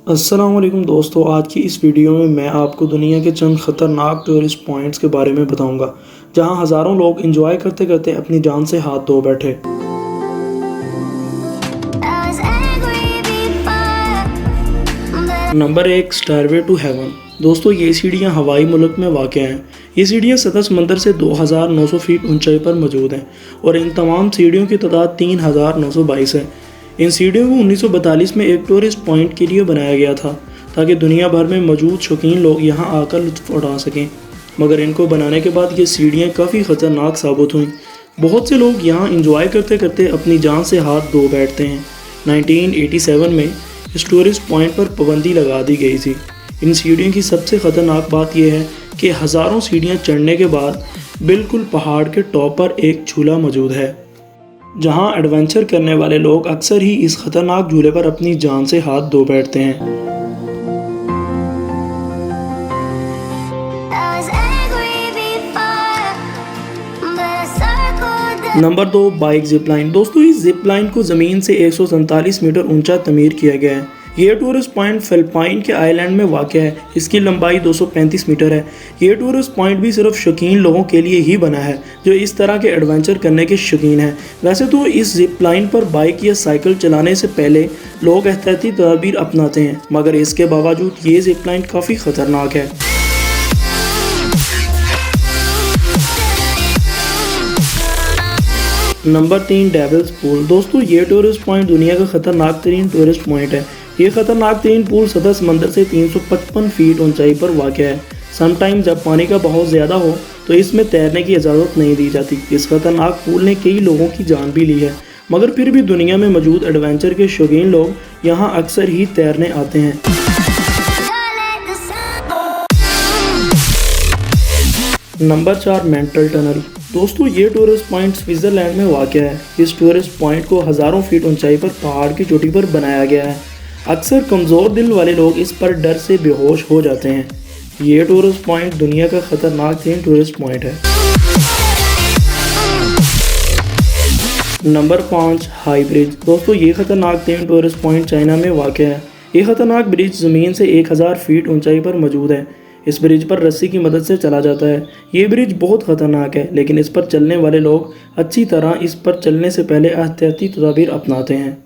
अस्सलाम वालेकुम दोस्तों, आज की इस वीडियो में मैं आपको दुनिया के चंद ख़तरनाक टूरिस्ट पॉइंट्स के बारे में बताऊंगा, जहां हज़ारों लोग एंजॉय करते करते अपनी जान से हाथ धो बैठे। Number 1, stairway to heaven. दोस्तों, ये सीढ़ियाँ हवाई मुल्क में वाक़ हैं। ये सीढ़ियाँ सतह समंदर से 2900 फीट ऊंचाई पर मौजूद हैं और इन तमाम सीढ़ियों की तादाद 3922 है। इन सीढ़ियों को 1942 में एक टूरिस्ट पॉइंट के लिए बनाया गया था, ताकि दुनिया भर में मौजूद शौकीन लोग यहाँ आकर लुत्फ़ उठा सकें। मगर इनको बनाने के बाद ये सीढ़ियाँ काफ़ी ख़तरनाक साबित हुईं। बहुत से लोग यहाँ इंजॉय करते करते अपनी जान से हाथ धो बैठते हैं। 1987 में इस टूरिस्ट पॉइंट पर पाबंदी लगा दी गई थी। इन सीढ़ियों की सबसे ख़तरनाक बात यह है कि हज़ारों सीढ़ियाँ चढ़ने के बाद बिल्कुल पहाड़ के टॉप पर एक झूला मौजूद है, जहां एडवेंचर करने वाले लोग अक्सर ही इस खतरनाक झूले पर अपनी जान से हाथ धो बैठते हैं। Number 2, bike zip line. दोस्तों, इस जिप लाइन को ज़मीन से 147 मीटर ऊंचा तमीर किया गया है। यह टूरिस्ट पॉइंट फिलिपाइन के आइलैंड में वाक़ है। इसकी लंबाई 235 मीटर है। यह टूरिस्ट पॉइंट भी सिर्फ शौकीन लोगों के लिए ही बना है जो इस तरह के एडवेंचर करने के शौकीन हैं। वैसे तो इस जिप लाइन पर बाइक या साइकिल चलाने से पहले लोग एहतियाती तदबीर अपनाते हैं, मगर इसके बावजूद ये जिप लाइन काफ़ी ख़तरनाक है। Number 3, devil's pool. दोस्तों, ये टूरिस्ट पॉइंट दुनिया का ख़तरनाक तरीन टूरिस्ट पॉइंट है। ये ख़तरनाक तरीन पूल सतह समंदर से 355 फीट ऊंचाई पर वाक़ है। समटाइम जब पानी का बहाव ज़्यादा हो तो इसमें तैरने की इजाज़त नहीं दी जाती। इस ख़तरनाक पूल ने कई लोगों की जान भी ली है, मगर फिर भी दुनिया में मौजूद एडवेंचर के शौकीन लोग यहाँ अक्सर ही तैरने आते हैं। Number 4, mental tunnel. दोस्तों, ये टूरिस्ट पॉइंट स्विट्ज़रलैंड में वाक़ है। इस टूरिस्ट पॉइंट को हज़ारों फीट ऊंचाई पर पहाड़ की चोटी पर बनाया गया है। अक्सर कमज़ोर दिल वाले लोग इस पर डर से बेहोश हो जाते हैं। ये टूरिस्ट पॉइंट दुनिया का ख़तरनाक तरीन टूरिस्ट पॉइंट है। Number 5, high bridge. दोस्तों, ये ख़तरनाक तरीन टूरिस्ट पॉइंट चाइना में वाक़ है। ये ख़तरनाक ब्रिज ज़मीन से 1000 फीट ऊंचाई पर मौजूद है। इस ब्रिज पर रस्सी की मदद से चला जाता है। ये ब्रिज बहुत ख़तरनाक है, लेकिन इस पर चलने वाले लोग अच्छी तरह इस पर चलने से पहले एहतियाती तदबीर अपनाते हैं।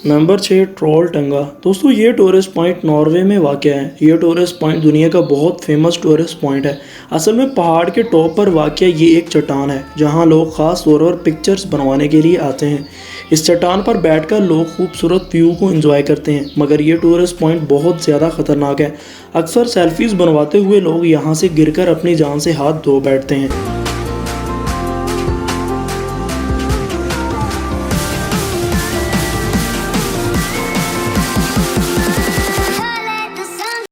नंबर 6, ट्रोल टंगा। दोस्तों, ये टूरिस्ट पॉइंट नॉर्वे में वाक़ है। ये टूरिस्ट पॉइंट दुनिया का बहुत फेमस टूरिस्ट पॉइंट है। असल में पहाड़ के टॉप पर वाक़ ये एक चट्टान है, जहां लोग ख़ास तौर पर पिक्चर्स बनवाने के लिए आते हैं। इस चट्टान पर बैठकर लोग खूबसूरत व्यू को एंजॉय करते हैं, मगर ये टूरिस्ट पॉइंट बहुत ज़्यादा ख़तरनाक है। अक्सर सेल्फीज़ बनवाते हुए लोग यहाँ से गिरकर अपनी जान से हाथ धो बैठते हैं।